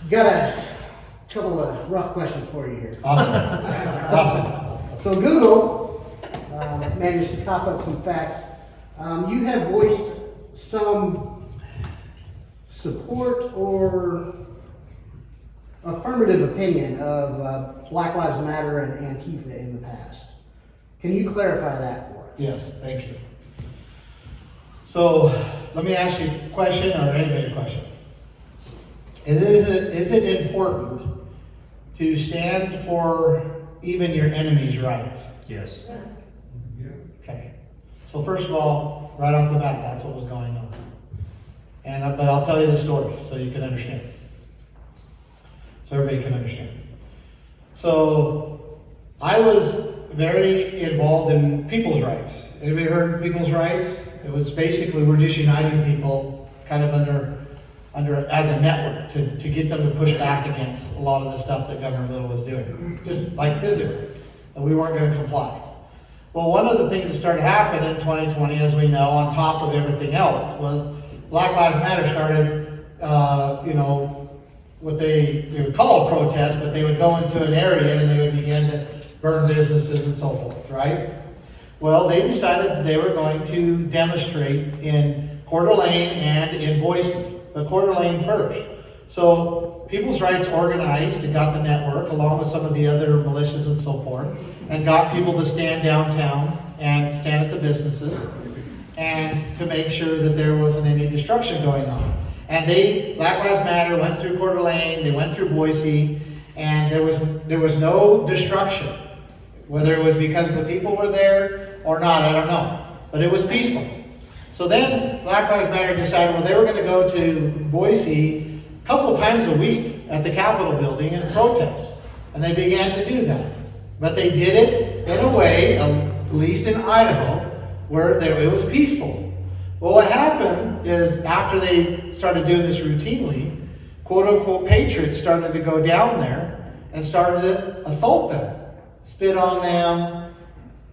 Got a couple of rough questions for you here. Awesome. Awesome. So Google managed to cough up some facts. You have voiced some support or affirmative opinion of Black Lives Matter and Antifa in the past. Can you clarify that for us? Yes, thank you. So let me ask you a question, or anybody a question. Is it important to stand for even your enemy's rights? Yes. Okay. So first of all, right off the bat, that's what was going on. But I'll tell you the story so you can understand. So everybody can understand. So I was very involved in people's rights. Anybody heard of people's rights? It was basically we're just uniting people kind of under as a network to get them to push back against a lot of the stuff that Governor Little was doing, just like physically, and we weren't going to comply. Well, one of the things that started happening in 2020, as we know, on top of everything else, was Black Lives Matter started, what they would call a protest, but they would go into an area and they would begin to burn businesses and so forth, right? Well, they decided that they were going to demonstrate in Coeur d'Alene and in Boise, but Coeur d'Alene first. So People's Rights organized and got the network along with some of the other militias and so forth, and got people to stand downtown and stand at the businesses and to make sure that there wasn't any destruction going on. And Black Lives Matter went through Coeur d'Alene, they went through Boise, and there was no destruction. Whether it was because the people were there or not, I don't know. But it was peaceful. So then Black Lives Matter decided, well, they were going to go to Boise a couple times a week at the Capitol building and protest. And they began to do that. But they did it in a way, at least in Idaho, where it was peaceful. Well, what happened is after they started doing this routinely, quote-unquote patriots started to go down there and started to assault them. Spit on them,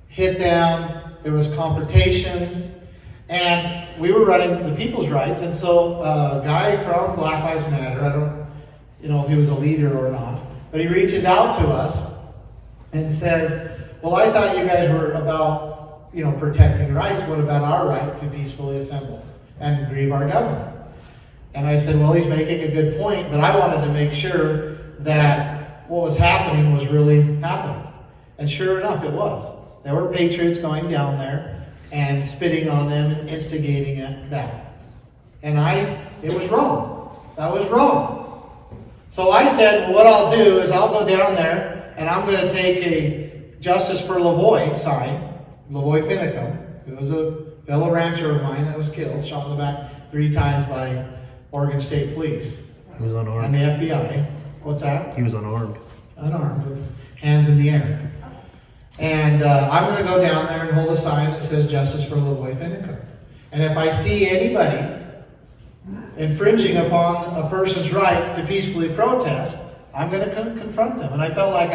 hit them, there was confrontations, and we were running the People's Rights, and so a guy from Black Lives Matter, I don't know if he was a leader or not, but he reaches out to us and says, well, I thought you guys were about, protecting rights. What about our right to peacefully assemble and grieve our government? And I said, well, he's making a good point, but I wanted to make sure that what was happening was really happening. And sure enough, it was. There were patriots going down there and spitting on them and instigating that. And it was wrong. That was wrong. So I said, well, what I'll do is I'll go down there and I'm going to take a Justice for Lavoie sign, Lavoie Finicum, who was a fellow rancher of mine that was killed, shot in the back 3 times by Oregon State Police. He was unarmed. And the FBI. What's that? He was unarmed. Unarmed, with hands in the air. And I'm going to go down there and hold a sign that says Justice for Lavoie Finicum. And if I see anybody infringing upon a person's right to peacefully protest, I'm going to confront them. And I felt like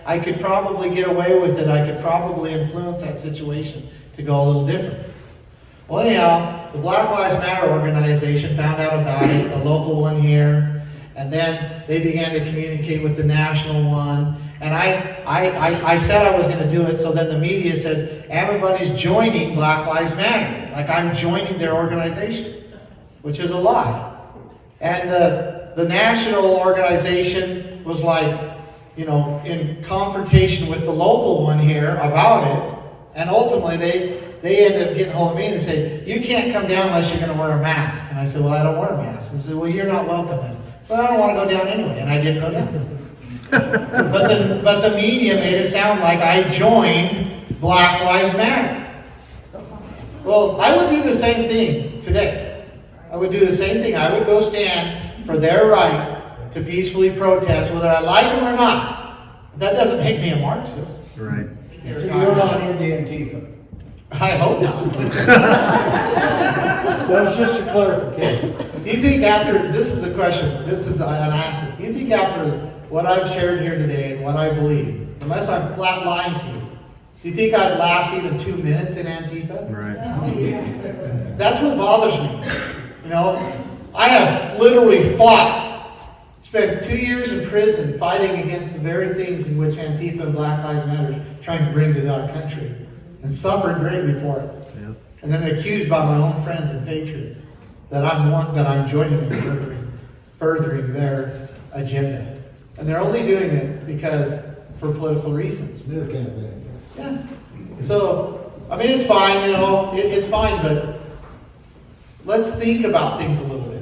I could probably get away with it. I could probably influence that situation to go a little different. Well, anyhow, the Black Lives Matter organization found out about it, the local one here, and then they began to communicate with the national one. And I said I was going to do it, so then the media says, Ammon Bunny's joining Black Lives Matter. Like I'm joining their organization, which is a lie. And the national organization was like, in confrontation with the local one here about it. And ultimately they ended up getting hold of me and they said, you can't come down unless you're going to wear a mask. And I said, well, I don't wear a mask. And they said, well, you're not welcome then. So I don't want to go down anyway. And I didn't go down. But the media made it sound like I joined Black Lives Matter. Well, I would do the same thing today. I would do the same thing. I would go stand for their right to peacefully protest, whether I like them or not. That doesn't make me a Marxist. Right. So you're not into Antifa? I hope not. That was just a clarification. Do you think this is a question, this is an answer. Do you think after what I've shared here today and what I believe, unless I'm flat lying to you, do you think I'd last even 2 minutes in Antifa? Right. That's what bothers me. I have literally fought Spent 2 years in prison fighting against the very things in which Antifa and Black Lives Matter is trying to bring to our country, and suffered greatly for it. Yeah. And then accused by my own friends and patriots that I'm joining in furthering their agenda. And they're only doing it because for political reasons. They're campaigning. Yeah. So, I mean, it's fine, it's fine, but let's think about things a little bit.